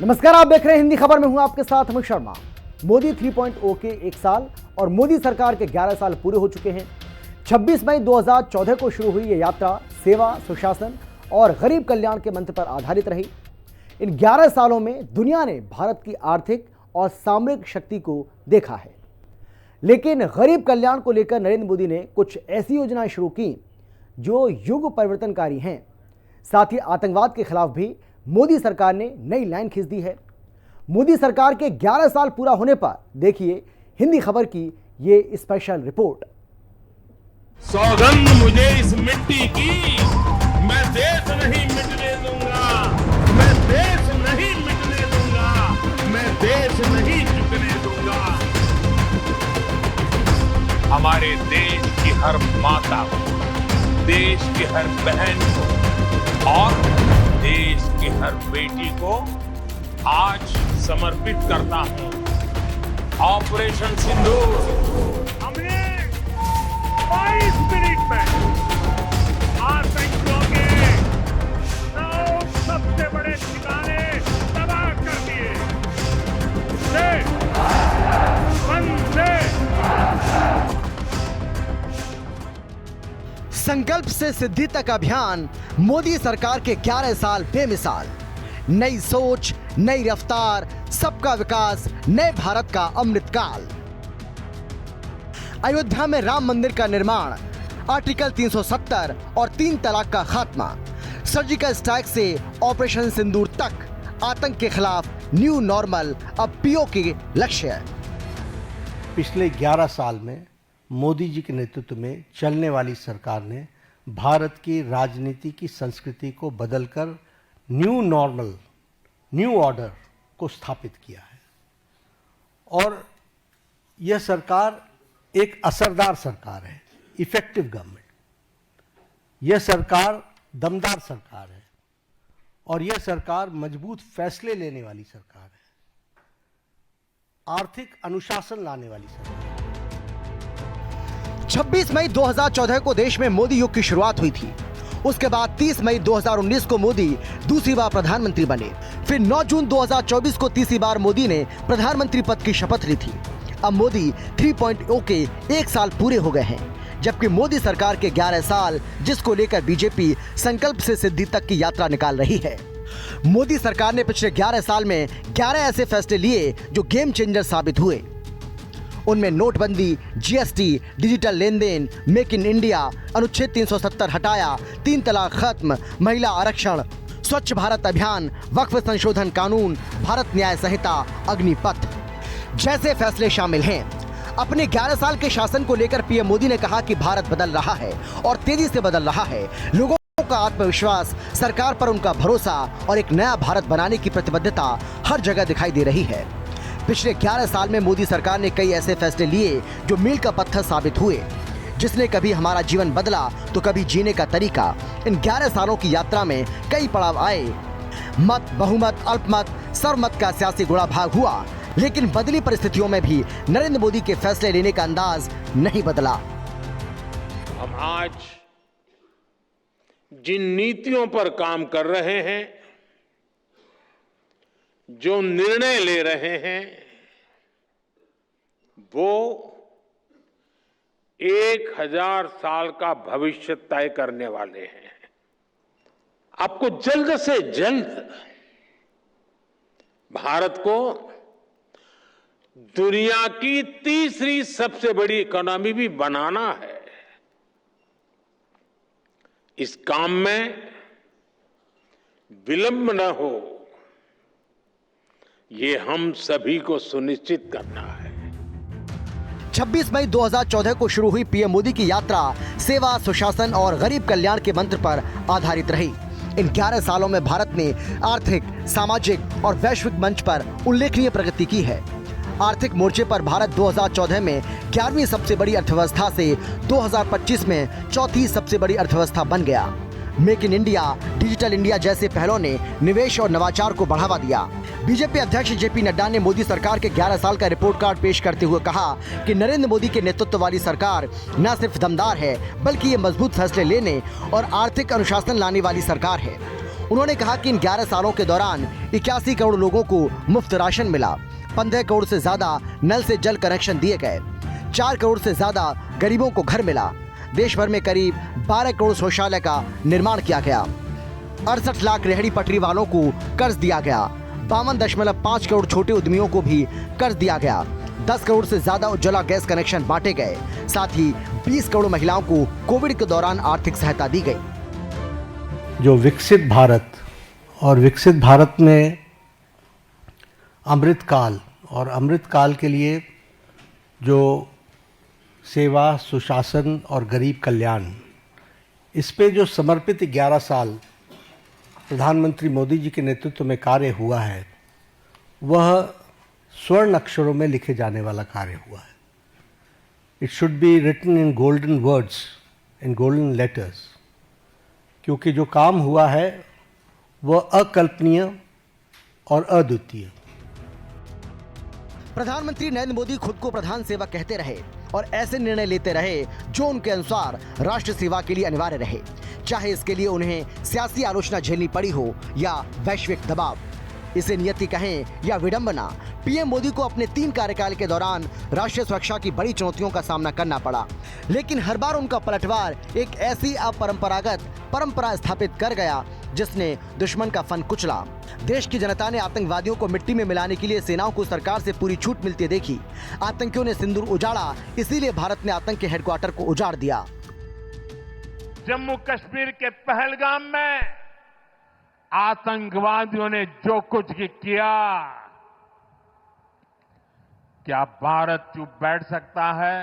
नमस्कार, आप देख रहे हैं हिंदी खबर में हूं आपके साथ अमित शर्मा। मोदी 3.0 के 1 साल और मोदी सरकार के 11 साल पूरे हो चुके हैं। 26 मई 2014 को शुरू हुई ये यात्रा सेवा, सुशासन और गरीब कल्याण के मंत्र पर आधारित रही। इन 11 सालों में दुनिया ने भारत की आर्थिक और सामरिक शक्ति को देखा है, लेकिन गरीब कल्याण को लेकर नरेंद्र मोदी ने कुछ ऐसी योजनाएं शुरू की जो युग परिवर्तनकारी हैं। साथ ही आतंकवाद के खिलाफ भी मोदी सरकार ने नई लाइन खींच दी है। मोदी सरकार के 11 साल पूरा होने पर देखिए हिंदी खबर की ये स्पेशल रिपोर्ट। सौगंध मुझे इस मिट्टी की, मैं देश नहीं मिटने दूंगा, मैं देश नहीं मिटने दूंगा, मैं देश नहीं झुकने दूंगा। हमारे देश की हर माता को, देश की हर बहन को और देश की हर बेटी को आज समर्पित करता हूं। ऑपरेशन सिंदूर हमने 22 मिनट में आतंकियों के 9 सबसे बड़े ठिकाने तबाह कर दिए। संकल्प से सिद्धि तक अभियान, मोदी सरकार के 11 साल बेमिसाल। नई सोच, नई रफ्तार, सबका विकास, नए भारत का अमृतकाल। अयोध्या में राम मंदिर का निर्माण, आर्टिकल 370 और 3 तलाक का खात्मा, सर्जिकल स्ट्राइक से ऑपरेशन सिंदूर तक, आतंक के खिलाफ न्यू नॉर्मल अब पीओ के लक्ष्य है। पिछले 11 साल में मोदी जी के नेतृत्व में चलने वाली सरकार ने भारत की राजनीति की संस्कृति को बदलकर न्यू नॉर्मल, न्यू ऑर्डर को स्थापित किया है। और यह सरकार एक असरदार सरकार है, इफेक्टिव गवर्नमेंट। यह सरकार दमदार सरकार है और यह सरकार मजबूत फैसले लेने वाली सरकार है, आर्थिक अनुशासन लाने वाली सरकार है। 26 मई 2014 को देश में मोदी युग की शुरुआत हुई थी। उसके बाद 30 मई 2019 को मोदी दूसरी बार प्रधानमंत्री बने। फिर 9 जून 2024 को तीसरी बार मोदी ने प्रधानमंत्री पद की शपथ ली थी। अब मोदी 3.0 के 1 साल पूरे हो गए हैं, जबकि मोदी सरकार के 11 साल, जिसको लेकर बीजेपी संकल्प से सिद्धि तक की यात्रा निकाल रही है। मोदी सरकार ने पिछले 11 साल में 11 ऐसे फैसले लिए जो गेम चेंजर साबित हुए। उनमें नोटबंदी, जीएसटी, डिजिटल लेन देन, मेक इन इंडिया, अनुच्छेद 370 हटाया, 3 तलाक खत्म, महिला आरक्षण, स्वच्छ भारत अभियान, वक्फ संशोधन कानून, भारत न्याय संहिता, अग्निपथ जैसे फैसले शामिल हैं। अपने 11 साल के शासन को लेकर पीएम मोदी ने कहा कि भारत बदल रहा है और तेजी से बदल रहा है। लोगों का आत्मविश्वास, सरकार पर उनका भरोसा और एक नया भारत बनाने की प्रतिबद्धता हर जगह दिखाई दे रही है। पिछले 11 साल में मोदी सरकार ने कई ऐसे फैसले लिए जो मील का पत्थर साबित हुए, जिसने कभी हमारा जीवन बदला तो कभी जीने का तरीका। इन 11 सालों की यात्रा में कई पड़ाव आए। मत, बहुमत, अल्पमत, सर्वमत का सियासी गुणा भाग हुआ, लेकिन बदली परिस्थितियों में भी नरेंद्र मोदी के फैसले लेने का अंदाज नहीं बदला। हम आज जिन नीतियों पर काम कर रहे हैं, जो निर्णय ले रहे हैं, वो 1000 साल का भविष्य तय करने वाले हैं। आपको जल्द से जल्द भारत को दुनिया की तीसरी सबसे बड़ी इकोनॉमी भी बनाना है। इस काम में विलंब न हो, ये हम सभी को सुनिश्चित करना है। 26 मई 2014 को शुरू हुई पीएम मोदी की यात्रा सेवा, सुशासन और गरीब कल्याण के मंत्र पर आधारित रही। इन 11 सालों में भारत ने आर्थिक, सामाजिक और वैश्विक मंच पर उल्लेखनीय प्रगति की है। आर्थिक मोर्चे पर भारत 2014 में 11वीं सबसे बड़ी अर्थव्यवस्था से 2025 में चौथी सबसे बड़ी अर्थव्यवस्था बन गया। Make in India, digital India जैसे पहलों ने निवेश और नवाचार को बढ़ावा दिया। बीजेपी अध्यक्ष जेपी नड्डा ने मोदी सरकार के 11 साल का रिपोर्ट कार्ड पेश करते हुए कहा कि नरेंद्र मोदी के नेतृत्व वाली सरकार न सिर्फ दमदार है, बल्कि ये मजबूत फैसले लेने और आर्थिक अनुशासन लाने वाली सरकार है। उन्होंने कहा कि इन 11 सालों के दौरान 81 करोड़ लोगों को मुफ्त राशन मिला, 15 करोड़ से ज्यादा नल से जल कनेक्शन दिए गए, 4 करोड़ से ज्यादा गरीबों को घर मिला, देश भर में करीब 12 करोड़ शौचालय का निर्माण किया गया, 68 लाख रेहड़ी पटरी वालों को कर्ज दिया गया, 52.5 करोड़ छोटे उद्यमियों को भी कर्ज दिया गया, 10 करोड़ से ज्यादा उज्ज्वला गैस कनेक्शन बांटे गए, साथ ही 20 करोड़ महिलाओं को कोविड के दौरान आर्थिक सहायता दी गई। जो विकसित भारत और विकसित भारत में अमृतकाल और अमृतकाल के लिए जो सेवा, सुशासन और गरीब कल्याण, इस पे जो समर्पित 11 साल प्रधानमंत्री मोदी जी के नेतृत्व में कार्य हुआ है, वह स्वर्ण अक्षरों में लिखे जाने वाला कार्य हुआ है। It should be written in golden words, in golden letters, क्योंकि जो काम हुआ है वह अकल्पनीय और अद्वितीय। प्रधानमंत्री नरेंद्र मोदी खुद को प्रधान सेवक कहते रहे और ऐसे निर्णय लेते रहे जो उनके अनुसार राष्ट्र सेवा के लिए अनिवार्य रहे, चाहे इसके लिए उन्हें सियासी आलोचना झेलनी पड़ी हो या वैश्विक दबाव। इसे नियति कहें या विडंबना, पीएम मोदी को अपने 3 कार्यकाल के दौरान राष्ट्रीय सुरक्षा की बड़ी चुनौतियों का सामना करना पड़ा, लेकिन हर बार उनका पलटवार एक ऐसी अपरंपरागत परंपरा स्थापित कर गया जिसने दुश्मन का फन कुचला। देश की जनता ने आतंकवादियों को मिट्टी में मिलाने के लिए सेनाओं को सरकार से पूरी छूट मिलती देखी। आतंकियों ने सिंदूर उजाड़ा, इसीलिए भारत ने आतंक के हेडक्वार्टर को उजाड़ दिया। जम्मू कश्मीर के पहलगाम में आतंकवादियों ने जो कुछ किया, क्या भारत चुप बैठ सकता है?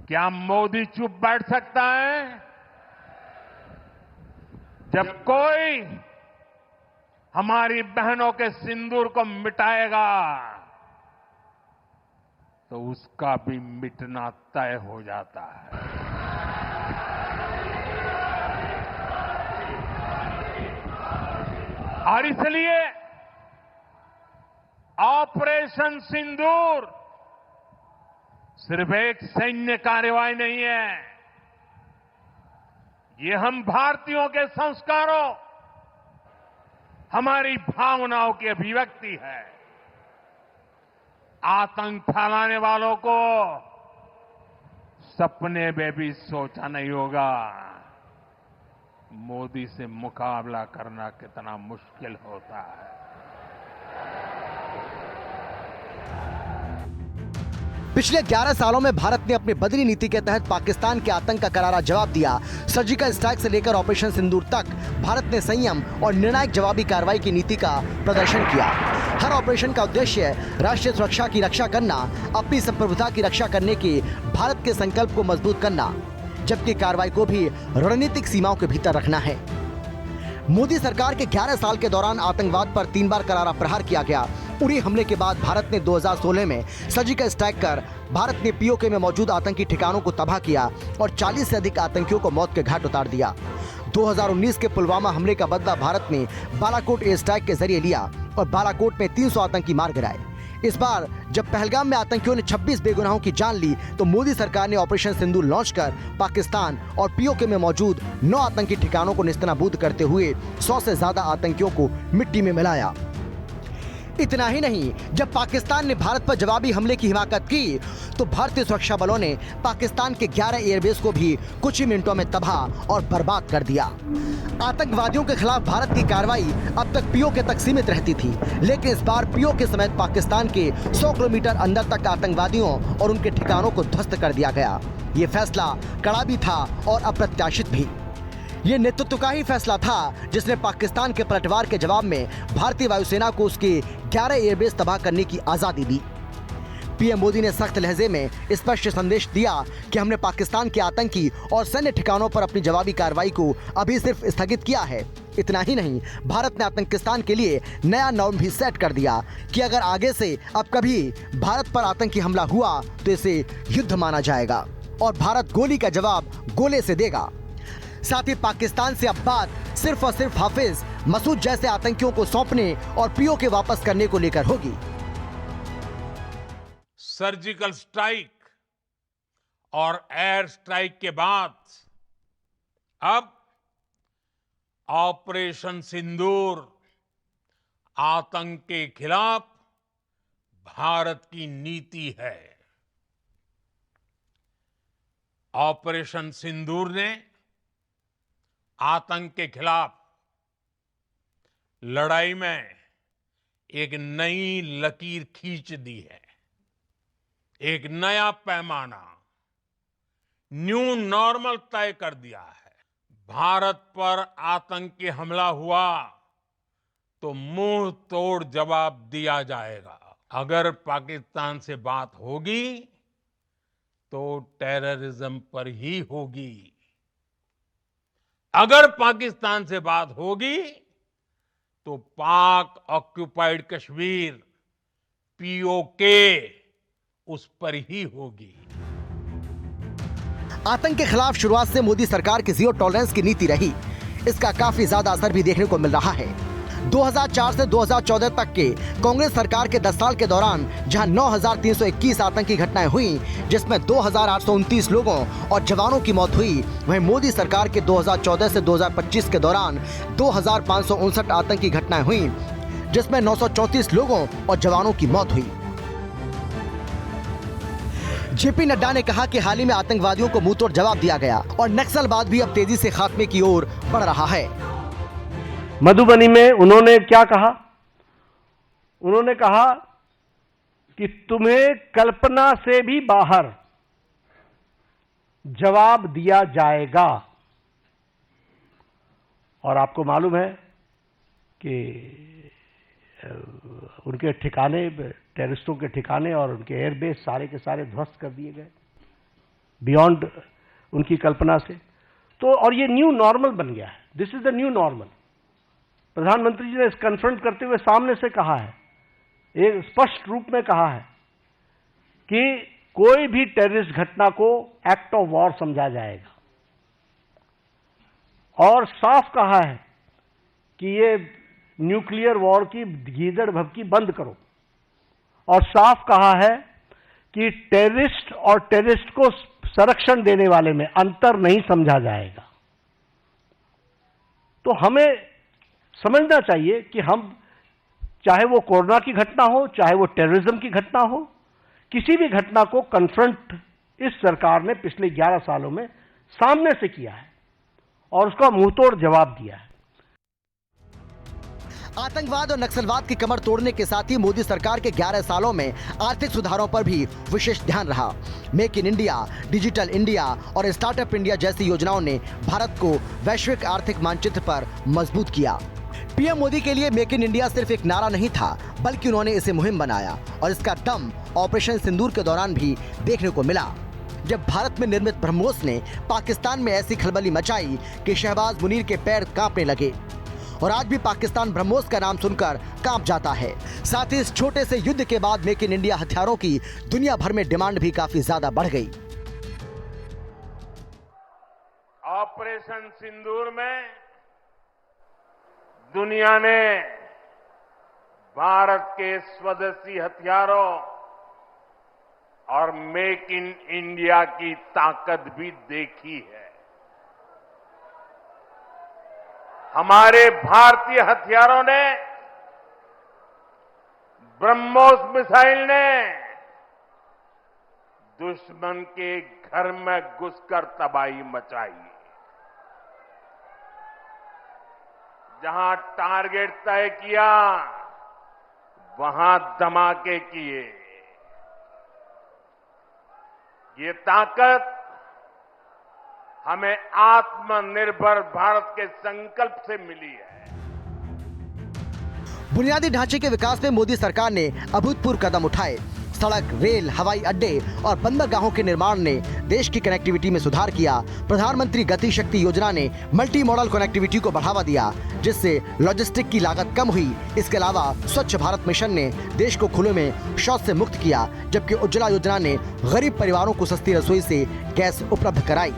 क्या मोदी चुप बैठ सकता है? जब कोई हमारी बहनों के सिंदूर को मिटाएगा तो उसका भी मिटना तय हो जाता है। और इसलिए ऑपरेशन सिंदूर सिर्फ एक सैन्य कार्रवाई नहीं है, ये हम भारतीयों के संस्कारों, हमारी भावनाओं की अभिव्यक्ति है। आतंक फैलाने वालों को सपने में भी सोचा नहीं होगा मोदी से मुकाबला करना कितना मुश्किल होता है। पिछले 11 सालों में भारत ने अपनी बदली नीति के तहत पाकिस्तान के आतंक का करारा जवाब दिया। सर्जिकल स्ट्राइक से लेकर ऑपरेशन सिंदूर तक भारत ने संयम और निर्णायक जवाबी कार्रवाई की नीति का प्रदर्शन किया। हर ऑपरेशन का उद्देश्य राष्ट्रीय सुरक्षा की रक्षा करना, अपनी संप्रभुता की रक्षा करने के भारत के संकल्प को मजबूत करना, जबकि कार्रवाई को भी रणनीतिक सीमाओं के भीतर रखना है। मोदी सरकार के 11 साल के दौरान आतंकवाद पर 3 बार करारा प्रहार किया गया। उरी हमले के बाद भारत ने 2016 में सर्जिकल स्ट्राइक कर भारत ने पीओके में मौजूद आतंकी ठिकानों को तबाह किया और 40 से अधिक आतंकियों को मौत के घाट उतार दिया। 2019 के पुलवामा हमले का बदला भारत ने बालाकोट एयर स्ट्राइक के जरिए लिया और बालाकोट में 300 आतंकी मार गिराए। इस बार जब पहलगाम में आतंकियों ने 26 बेगुनाहों की जान ली, तो मोदी सरकार ने ऑपरेशन सिंदूर लॉन्च कर पाकिस्तान और पीओके में मौजूद 9 आतंकी ठिकानों को नेस्तनाबूद करते हुए 100 से ज्यादा आतंकियों को मिट्टी में मिलाया। इतना ही नहीं, जब पाकिस्तान ने भारत पर जवाबी हमले की हिमाकत की, तो भारतीय सुरक्षा बलों ने पाकिस्तान के 11 एयरबेस को भी कुछ ही मिनटों में तबाह और बर्बाद कर दिया। आतंकवादियों के खिलाफ भारत की कार्रवाई अब तक पीओके तक सीमित रहती थी, लेकिन इस बार पीओके समेत पाकिस्तान के 100 किलोमीटर अंदर तक आतंकवादियों और उनके ठिकानों को ध्वस्त कर दिया गया। ये फैसला कड़ा भी था और अप्रत्याशित भी। ये नेतृत्व का ही फैसला था जिसने पाकिस्तान के पलटवार के जवाब में भारतीय वायुसेना को उसके 11 एयरबेस तबाह करने की आजादी दी। पीएम मोदी ने सख्त लहजे में स्पष्ट संदेश दिया कि हमने पाकिस्तान के आतंकी और सैन्य ठिकानों पर अपनी जवाबी कार्रवाई को अभी सिर्फ स्थगित किया है। इतना ही नहीं, भारत ने आतंकिस्तान के लिए नया नॉर्म भी सेट कर दिया कि अगर आगे से अब कभी भारत पर आतंकी हमला हुआ तो इसे युद्ध माना जाएगा और भारत गोली का जवाब गोले से देगा। साथ ही पाकिस्तान से अब बात सिर्फ और सिर्फ हाफिज मसूद जैसे आतंकियों को सौंपने और पीओके वापस करने को लेकर होगी। सर्जिकल स्ट्राइक और एयर स्ट्राइक के बाद अब ऑपरेशन सिंदूर आतंक के खिलाफ भारत की नीति है। ऑपरेशन सिंदूर ने आतंक के खिलाफ लड़ाई में एक नई लकीर खींच दी है, एक नया पैमाना, न्यू नॉर्मल तय कर दिया है। भारत पर आतंकी हमला हुआ तो मुंह तोड़ जवाब दिया जाएगा। अगर पाकिस्तान से बात होगी तो टेररिज्म पर ही होगी। अगर पाकिस्तान से बात होगी तो पाक ऑक्युपाइड कश्मीर पीओके उस पर ही होगी। आतंक के खिलाफ शुरुआत से मोदी सरकार की जीरो टॉलरेंस की नीति रही। इसका काफी ज्यादा असर भी देखने को मिल रहा है। 2004 से 2014 तक के कांग्रेस सरकार के 10 साल के दौरान जहां 9,321 आतंकी घटनाएं हुई, जिसमें 2,829 लोगों और जवानों की मौत हुई, वहीं मोदी सरकार के 2014 से 2025 के दौरान 2,559 आतंकी घटनाएं हुई, जिसमें 934 लोगों और जवानों की मौत हुई। जेपी नड्डा ने कहा कि हाल ही में आतंकवादियों को मुंहतोड़ जवाब दिया गया और नक्सलवाद भी अब तेजी से खात्मे की ओर बढ़ रहा है। मधुबनी में उन्होंने क्या कहा? उन्होंने कहा कि तुम्हें कल्पना से भी बाहर जवाब दिया जाएगा। और आपको मालूम है कि उनके ठिकाने, टेररिस्टों के ठिकाने और उनके एयरबेस सारे के सारे ध्वस्त कर दिए गए बियॉन्ड उनकी कल्पना से। तो और ये न्यू नॉर्मल बन गया है। This is the new normal. प्रधानमंत्री जी ने इस कन्फ्रंट करते हुए सामने से कहा है, एक स्पष्ट रूप में कहा है कि कोई भी टेररिस्ट घटना को एक्ट ऑफ वॉर समझा जाएगा, और साफ कहा है कि ये न्यूक्लियर वॉर की गीदड़ भभकी बंद करो, और साफ कहा है कि टेररिस्ट और टेररिस्ट को संरक्षण देने वाले में अंतर नहीं समझा जाएगा। तो हमें समझना चाहिए कि हम, चाहे वो कोरोना की घटना हो, चाहे वो टेररिज्म की घटना हो, किसी भी घटना को कन्फ्रंट इस सरकार ने पिछले 11 सालों में सामने से किया है और उसका मुंहतोड़ जवाब दिया है। आतंकवाद और नक्सलवाद की कमर तोड़ने के साथ ही मोदी सरकार के 11 सालों में आर्थिक सुधारों पर भी विशेष ध्यान रहा। Make in India, digital India और स्टार्टअप इंडिया जैसी योजनाओं ने भारत को वैश्विक आर्थिक मानचित्र पर मजबूत किया। पीएम मोदी के लिए मेक इन इंडिया सिर्फ एक नारा नहीं था, बल्कि उन्होंने इसे मुहिम बनाया, और इसका दम ऑपरेशन सिंदूर के दौरान भी देखने को मिला, जब भारत में निर्मित ब्रह्मोस ने पाकिस्तान में ऐसी खलबली मचाई कि शहबाज मुनीर के पैर कांपने लगे। और आज भी पाकिस्तान ब्रह्मोस का नाम सुनकर कांप जाता है। साथ ही इस छोटे से युद्ध के बाद मेक इन इंडिया हथियारों की दुनिया भर में डिमांड भी काफी ज्यादा बढ़ गई। ऑपरेशन सिंदूर में दुनिया ने भारत के स्वदेशी हथियारों और मेक इन इंडिया की ताकत भी देखी है। हमारे भारतीय हथियारों ने, ब्रह्मोस मिसाइल ने दुश्मन के घर में घुसकर तबाही मचाई। जहां टारगेट तय किया, वहां धमाके किए। ये ताकत हमें आत्मनिर्भर भारत के संकल्प से मिली है। बुनियादी ढांचे के विकास में मोदी सरकार ने अभूतपूर्व कदम उठाए। सड़क, रेल, हवाई अड्डे और बंदरगाहों के निर्माण ने देश की कनेक्टिविटी में सुधार किया। प्रधानमंत्री गति शक्ति योजना ने मल्टी मॉडल कनेक्टिविटी को बढ़ावा दिया, जिससे लॉजिस्टिक की लागत कम हुई। इसके अलावा स्वच्छ भारत मिशन ने देश को खुले में शौच से मुक्त किया, जबकि उज्ज्वला योजना ने गरीब परिवारों को सस्ती रसोई से गैस उपलब्ध कराई।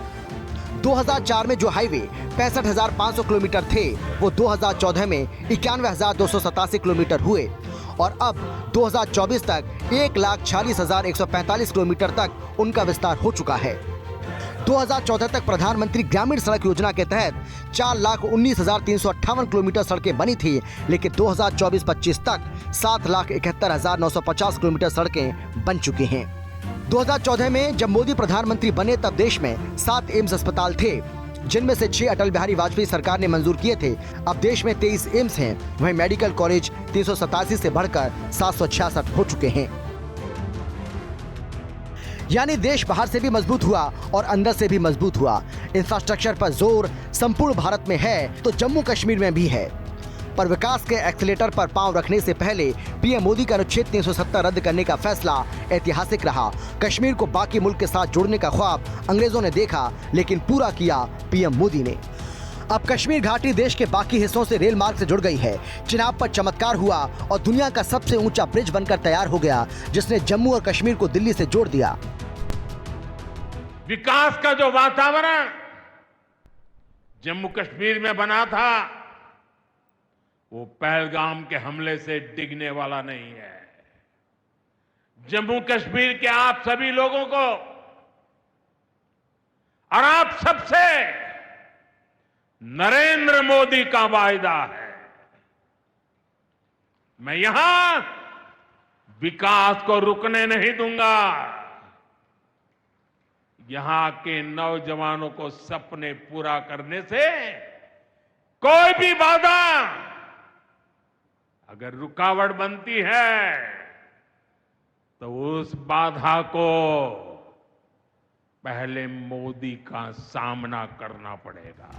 2004 में जो हाईवे 65,500 किलोमीटर थे, वो 2014 में 91,287 किलोमीटर हुए और अब 2024 तक 1,46,145 किलोमीटर तक उनका विस्तार हो चुका है। 2014 तक प्रधानमंत्री ग्रामीण सड़क योजना के तहत 4,19,358 किलोमीटर सड़कें बनी थी, लेकिन 2024-25 तक 7,71,950 किलोमीटर सड़कें बन चुकी हैं। 2014 में जब मोदी प्रधानमंत्री बने तब देश में 7 एम्स अस्पताल थे, जिनमें से 6 अटल बिहारी वाजपेयी सरकार ने मंजूर किए थे। अब देश में 23 एम्स हैं। वहीं मेडिकल कॉलेज 387 से बढ़कर 766 हो चुके हैं। यानी देश बाहर से भी मजबूत हुआ और अंदर से भी मजबूत हुआ। इंफ्रास्ट्रक्चर पर जोर संपूर्ण भारत में है तो जम्मू कश्मीर में भी है। पर विकास के एक्सीलेटर पर पांव रखने से पहले पीएम मोदी का अनुच्छेद 370 रद्द करने का फैसला ऐतिहासिक रहा। कश्मीर को बाकी मुल्क के साथ जोड़ने का ख्वाब अंग्रेजों ने देखा, लेकिन पूरा किया पीएम मोदी ने। अब कश्मीर घाटी देश के बाकी हिस्सों से रेल मार्ग से जुड़ गई है। चिनाब पर चमत्कार हुआ और दुनिया का सबसे ऊंचा ब्रिज बनकर तैयार हो गया, जिसने जम्मू और कश्मीर को दिल्ली से जोड़ दिया। विकास का जो वातावरण जम्मू कश्मीर में बना था, वो पहलगाम के हमले से डिगने वाला नहीं है। जम्मू कश्मीर के आप सभी लोगों को और आप सबसे नरेंद्र मोदी का वायदा है। मैं यहां विकास को रुकने नहीं दूंगा। यहां के नौजवानों को सपने पूरा करने से कोई भी बाधा अगर रुकावट बनती है तो उस बाधा को पहले मोदी का सामना करना पड़ेगा।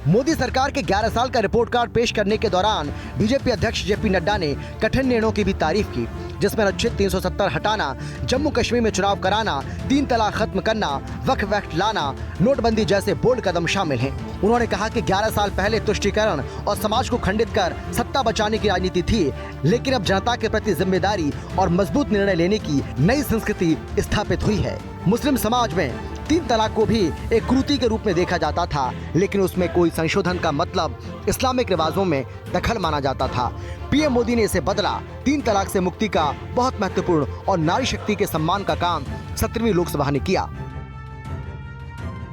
मोदी सरकार के 11 साल का रिपोर्ट कार्ड पेश करने के दौरान बीजेपी अध्यक्ष जेपी नड्डा ने कठिन निर्णयों की भी तारीफ की, जिसमें अनुच्छेद 370 हटाना, जम्मू कश्मीर में चुनाव कराना, 3 तलाक खत्म करना, वक्फ एक्ट लाना, नोटबंदी जैसे बोल्ड कदम शामिल हैं। उन्होंने कहा कि 11 साल पहले तुष्टीकरण और समाज को खंडित कर सत्ता बचाने की राजनीति थी, लेकिन अब जनता के प्रति जिम्मेदारी और मजबूत निर्णय लेने की नई संस्कृति स्थापित हुई है। मुस्लिम समाज में 3 तलाक को भी एक कुरीति के रूप में देखा जाता था, लेकिन उसमें कोई संशोधन का मतलब इस्लामिक रिवाजों में दखल माना जाता था। पीएम मोदी ने इसे बदला। 3 तलाक से मुक्ति का बहुत महत्वपूर्ण और नारी शक्ति के सम्मान का काम 17वीं लोकसभा ने किया।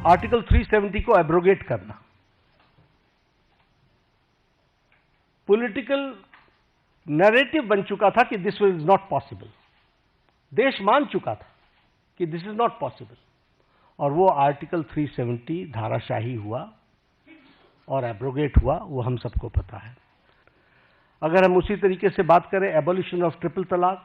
आर्टिकल 370 को एब्रोगेट करना, पॉलिटिकल नैरेटिव बन चुका था कि दिस इज नॉट पॉसिबल। देश मान चुका था कि दिस इज नॉट पॉसिबल, और वो आर्टिकल 370 धाराशाही हुआ और एब्रोगेट हुआ, वो हम सबको पता है। अगर हम उसी तरीके से बात करें एबॉलिशन ऑफ ट्रिपल तलाक,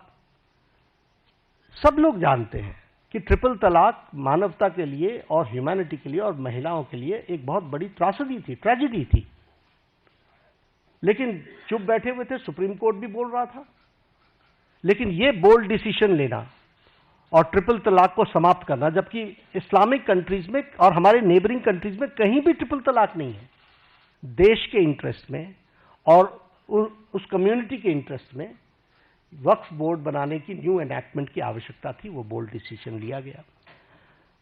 सब लोग जानते हैं कि ट्रिपल तलाक मानवता के लिए और ह्यूमैनिटी के लिए और महिलाओं के लिए एक बहुत बड़ी त्रासदी थी, ट्रेजेडी थी, लेकिन चुप बैठे हुए थे। सुप्रीम कोर्ट भी बोल रहा था। लेकिन ये बोल्ड डिसीजन लेना और ट्रिपल तलाक को समाप्त करना, जबकि इस्लामिक कंट्रीज में और हमारे नेबरिंग कंट्रीज में कहीं भी ट्रिपल तलाक नहीं है, देश के इंटरेस्ट में और उस कम्युनिटी के इंटरेस्ट में वक्फ बोर्ड बनाने की न्यू एनैक्टमेंट की आवश्यकता थी। वो बोल्ड डिसीजन लिया गया।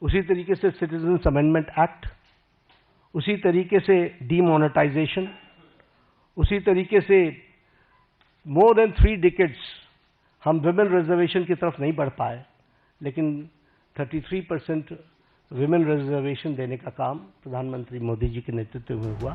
उसी तरीके से सिटीजन्स अमेंडमेंट एक्ट, उसी तरीके से डीमोनेटाइजेशन, उसी तरीके से मोर देन 3 डिकेड्स हम विमेन रिजर्वेशन की तरफ नहीं बढ़ पाए, लेकिन 33% विमेन रिजर्वेशन देने का काम प्रधानमंत्री मोदी जी के नेतृत्व में हुआ।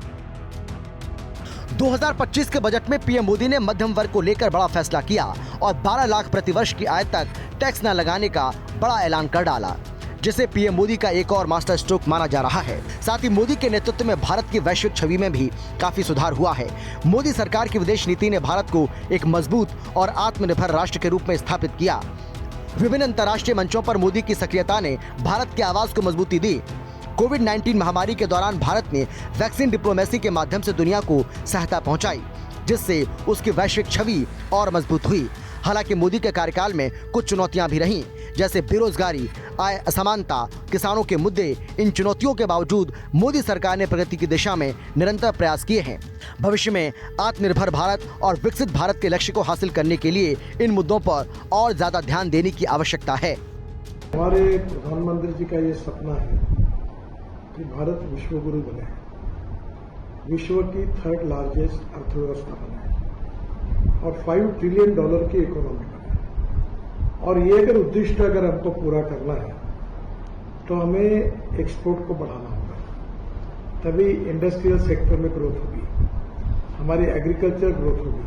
2025 के बजट में पीएम मोदी ने मध्यम वर्ग को लेकर बड़ा फैसला किया और 12 लाख प्रतिवर्ष की आय तक टैक्स न लगाने का बड़ा ऐलान कर डाला, जिसे पीएम मोदी का एक और मास्टर स्ट्रोक माना जा रहा है। साथ ही मोदी के नेतृत्व में भारत की वैश्विक छवि में भी काफी सुधार हुआ है। मोदी सरकार की विदेश नीति ने भारत को एक मजबूत और आत्मनिर्भर राष्ट्र के रूप में स्थापित किया। विभिन्न अंतर्राष्ट्रीय मंचों पर मोदी की सक्रियता ने भारत की आवाज को मजबूती दी। कोविड-19 महामारी के दौरान भारत ने वैक्सीन डिप्लोमेसी के माध्यम से दुनिया को सहायता पहुंचाई, जिससे उसकी वैश्विक छवि और मजबूत हुई। हालांकि मोदी के कार्यकाल में कुछ चुनौतियां भी रहीं, जैसे बेरोजगारी, आय असमानता, किसानों के मुद्दे। इन चुनौतियों के बावजूद मोदी सरकार ने प्रगति की दिशा में निरंतर प्रयास किए हैं। भविष्य में आत्मनिर्भर भारत और विकसित भारत के लक्ष्य को हासिल करने के लिए इन मुद्दों पर और ज्यादा ध्यान देने की आवश्यकता है। हमारे प्रधानमंत्री जी का ये सपना है कि भारत विश्वगुरु बने, विश्व की 3rd लार्जेस्ट अर्थव्यवस्था बने और $5 ट्रिलियन की इकोनॉमी बने। और ये अगर उद्दिष्ट अगर हमको पूरा करना है तो हमें एक्सपोर्ट को बढ़ाना होगा, तभी इंडस्ट्रियल सेक्टर में ग्रोथ होगी, हमारी एग्रीकल्चर ग्रोथ होगी,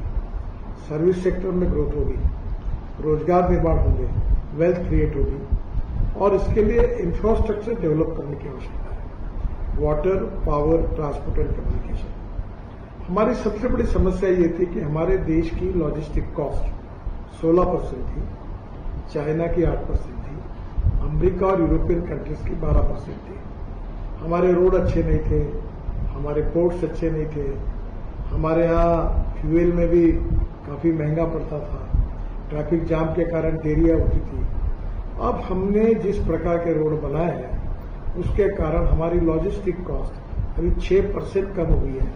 सर्विस सेक्टर में ग्रोथ होगी, रोजगार निर्माण होंगे, वेल्थ क्रिएट होगी और इसके लिए इंफ्रास्ट्रक्चर डेवलप करने की आवश्यकता है। Water, power, transport and communication. हमारी सबसे बड़ी समस्या ये थी कि हमारे देश की लॉजिस्टिक कॉस्ट 16% थी, चाइना की 8% थी, अमेरिका और यूरोपियन कंट्रीज की 12% थी। हमारे रोड अच्छे नहीं थे, हमारे पोर्ट्स अच्छे नहीं थे, हमारे यहाँ फ्यूल में भी काफी महंगा पड़ता था, ट्रैफिक जाम के कारण देरियां होती थी। अब हमने जिस प्रकार के रोड बनाए हैं उसके कारण हमारी लॉजिस्टिक कॉस्ट अभी 6% कम हुई है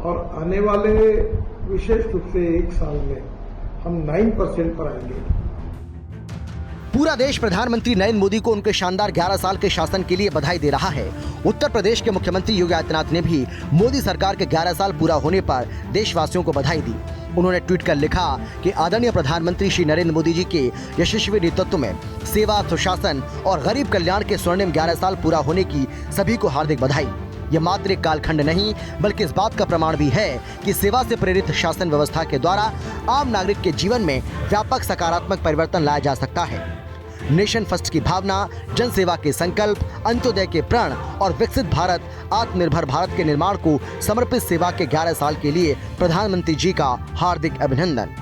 और आने वाले विशेष रूप से 1 साल में हम 9% पर आएंगे। पूरा देश प्रधानमंत्री नरेंद्र मोदी को उनके शानदार 11 साल के शासन के लिए बधाई दे रहा है। उत्तर प्रदेश के मुख्यमंत्री योगी आदित्यनाथ ने भी मोदी सरकार के 11 साल पूरा होने पर देशवासियों को बधाई दी। उन्होंने ट्वीट कर लिखा कि आदरणीय प्रधानमंत्री श्री नरेंद्र मोदी जी के यशस्वी नेतृत्व में सेवा, सुशासन और गरीब कल्याण के स्वर्णिम 11 साल पूरा होने की सभी को हार्दिक बधाई। यह मात्र एक कालखंड नहीं बल्कि इस बात का प्रमाण भी है कि सेवा से प्रेरित शासन व्यवस्था के द्वारा आम नागरिक के जीवन में व्यापक सकारात्मक परिवर्तन लाया जा सकता है। नेशन फर्स्ट की भावना, जन सेवा के संकल्प, अंत्योदय के प्रण और विकसित भारत, आत्मनिर्भर भारत के निर्माण को समर्पित सेवा के 11 साल के लिए प्रधानमंत्री जी का हार्दिक अभिनंदन।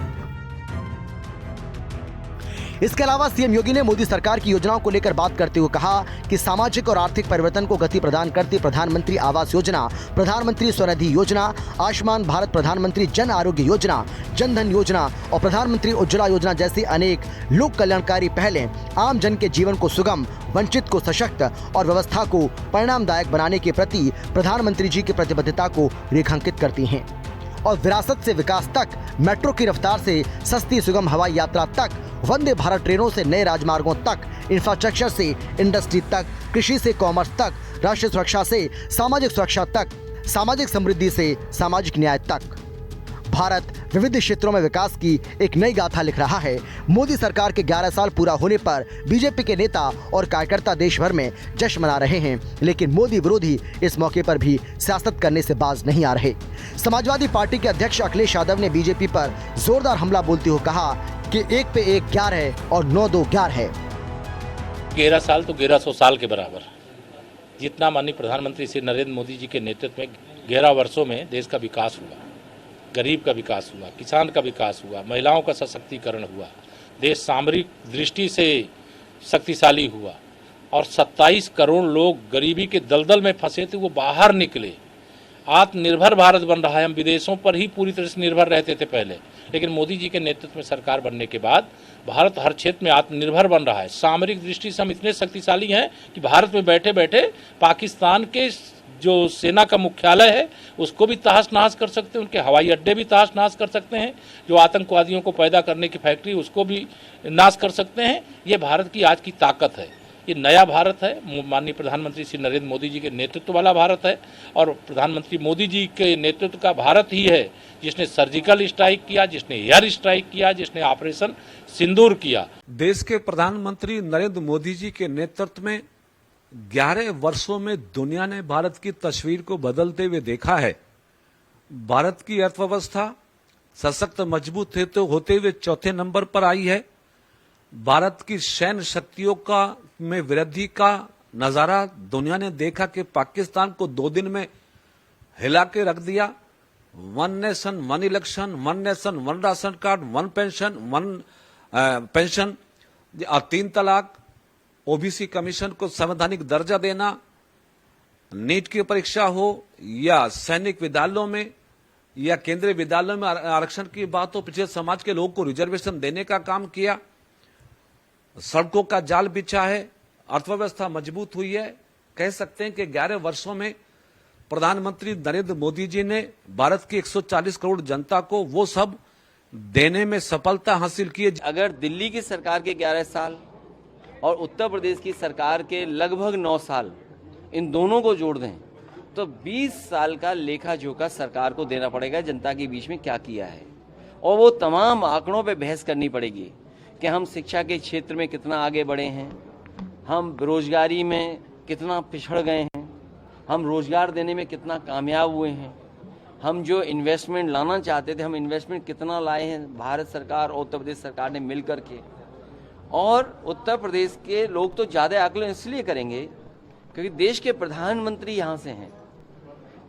इसके अलावा सीएम योगी ने मोदी सरकार की योजनाओं को लेकर बात करते हुए कहा कि सामाजिक और आर्थिक परिवर्तन को गति प्रदान करती प्रधानमंत्री आवास योजना, प्रधानमंत्री स्वनिधि योजना, आयुष्मान भारत, प्रधानमंत्री जन आरोग्य योजना, जन धन योजना और प्रधानमंत्री उज्ज्वला योजना जैसी अनेक लोक कल्याणकारी पहलें आम जन के जीवन को सुगम, वंचित को सशक्त और व्यवस्था को परिणामदायक बनाने के प्रति प्रधानमंत्री जी की प्रतिबद्धता को रेखांकित करती हैं और विरासत से विकास तक, मेट्रो की रफ्तार से सस्ती सुगम हवाई यात्रा तक, वंदे भारत ट्रेनों से नए राजमार्गों तक, इंफ्रास्ट्रक्चर से इंडस्ट्री तक, कृषि से कॉमर्स तक, राष्ट्रीय सुरक्षा से सामाजिक सुरक्षा तक, सामाजिक समृद्धि से सामाजिक न्याय तक। भारत विविध क्षेत्रों में विकास की एक नई गाथा लिख रहा है। मोदी सरकार के 11 साल पूरा होने पर बीजेपी के नेता और कार्यकर्ता देश भर में जश्न मना रहे हैं, लेकिन मोदी विरोधी इस मौके पर भी सियासत करने से बाज नहीं आ रहे। समाजवादी पार्टी के अध्यक्ष अखिलेश यादव ने बीजेपी पर जोरदार हमला बोलते हुए कहा कि 1 पे 1 11 है और 9 2 11 है। 11 साल तो 1100 साल के बराबर। जितना माननीय प्रधानमंत्री श्री नरेंद्र मोदी जी के नेतृत्व में 11 वर्षों में देश का विकास हुआ, गरीब का विकास हुआ, किसान का विकास हुआ, महिलाओं का सशक्तिकरण हुआ, देश सामरिक दृष्टि से शक्तिशाली हुआ और 27 करोड़ लोग गरीबी के दलदल में फंसे थे, वो बाहर निकले। आत्मनिर्भर भारत बन रहा है। हम विदेशों पर ही पूरी तरह से निर्भर रहते थे पहले, लेकिन मोदी जी के नेतृत्व में सरकार बनने के बाद भारत हर क्षेत्र में आत्मनिर्भर बन रहा है। सामरिक दृष्टि से हम इतने शक्तिशाली हैं कि भारत में बैठे बैठे पाकिस्तान के जो सेना का मुख्यालय है उसको भी तहस नहस कर सकते हैं, उनके हवाई अड्डे भी तहस नहस कर सकते हैं, जो आतंकवादियों को पैदा करने की फैक्ट्री उसको भी नाश कर सकते हैं। ये भारत की आज की ताकत है। ये नया भारत है, माननीय प्रधानमंत्री श्री नरेंद्र मोदी जी के नेतृत्व वाला भारत है और प्रधानमंत्री मोदी जी के नेतृत्व का भारत ही है जिसने सर्जिकल स्ट्राइक किया, जिसने एयर स्ट्राइक किया, जिसने ऑपरेशन सिंदूर किया। देश के प्रधानमंत्री नरेंद्र मोदी जी के नेतृत्व में 11 वर्षों में दुनिया ने भारत की तस्वीर को बदलते हुए देखा है। भारत की अर्थव्यवस्था सशक्त मजबूत होते हुए चौथे नंबर पर आई है। भारत की सैन्य शक्तियों का में वृद्धि का नजारा दुनिया ने देखा कि पाकिस्तान को 2 दिन में हिला के रख दिया। 1 nation 1 election, 1 nation 1 ration card, 1 pension 1 pension, 3 तलाक, ओबीसी कमीशन को संवैधानिक दर्जा देना, नीट की परीक्षा हो या सैनिक विद्यालयों में या केंद्रीय विद्यालयों में आरक्षण की बात हो, पिछड़े समाज के लोगों को रिजर्वेशन देने का काम किया, सड़कों का जाल बिछा है, अर्थव्यवस्था मजबूत हुई है। कह सकते हैं कि 11 वर्षों में प्रधानमंत्री नरेंद्र मोदी जी ने भारत की 140 करोड़ जनता को वो सब देने में सफलता हासिल की है। अगर दिल्ली की सरकार के 11 साल और उत्तर प्रदेश की सरकार के लगभग 9 साल इन दोनों को जोड़ दें तो 20 साल का लेखा जोखा सरकार को देना पड़ेगा जनता के बीच में क्या किया है, और वो तमाम आंकड़ों पे बहस करनी पड़ेगी कि हम शिक्षा के क्षेत्र में कितना आगे बढ़े हैं, हम बेरोजगारी में कितना पिछड़ गए हैं, हम रोजगार देने में कितना कामयाब हुए हैं, हम जो इन्वेस्टमेंट लाना चाहते थे हम इन्वेस्टमेंट कितना लाए हैं भारत सरकार और उत्तर प्रदेश सरकार ने मिल करके। और उत्तर प्रदेश के लोग तो ज़्यादा आकलन इसलिए करेंगे क्योंकि देश के प्रधानमंत्री यहाँ से हैं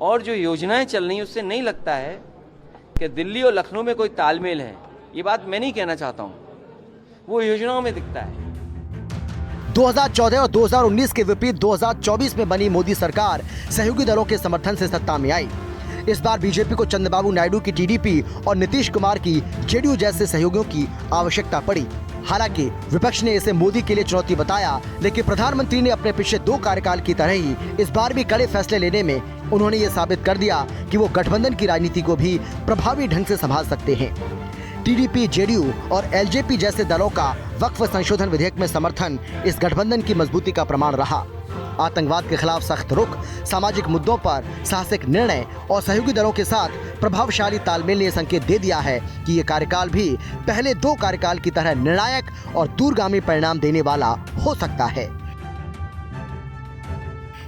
और जो योजनाएं चल रही हैं उससे नहीं लगता है कि दिल्ली और लखनऊ में कोई तालमेल है। ये बात मैं नहीं कहना चाहता हूँ, वो योजनाओं में दिखता है। 2014 और 2019 के विपरीत 2024 में बनी मोदी सरकार सहयोगी दलों के समर्थन से सत्ता में आई। इस बार बीजेपी को चंद्रबाबू नायडू की टीडीपी और नीतीश कुमार की जेडीयू जैसे सहयोगियों की आवश्यकता पड़ी। हालांकि विपक्ष ने इसे मोदी के लिए चुनौती बताया, लेकिन प्रधानमंत्री ने अपने पिछले 2 कार्यकाल की तरह ही इस बार भी कड़े फैसले लेने में उन्होंने ये साबित कर दिया कि वो गठबंधन की राजनीति को भी प्रभावी ढंग से संभाल सकते हैं। टीडीपी, जेडीयू और एलजेपी जैसे दलों का वक्फ संशोधन विधेयक में समर्थन इस गठबंधन की मजबूती का प्रमाण रहा। आतंकवाद के खिलाफ सख्त रुख, सामाजिक मुद्दों पर साहसिक निर्णय और सहयोगी दलों के साथ प्रभावशाली तालमेल ने संकेत दे दिया है कि ये कार्यकाल भी पहले 2 कार्यकाल की तरह निर्णायक और दूरगामी परिणाम देने वाला हो सकता है।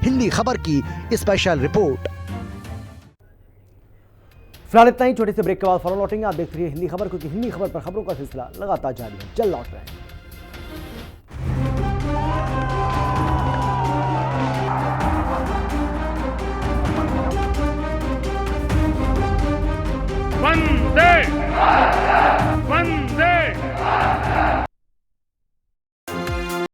हिंदी खबर की स्पेशल रिपोर्ट। फिलहाल इतना ही। छोटे से ब्रेक के बाद फौरन लौटेंगे। आप देख रहिए हिंदी खबर, क्योंकि हिंदी खबर पर खबरों का सिलसिला लगातार जारी है। जल्द लौट रहे हैं।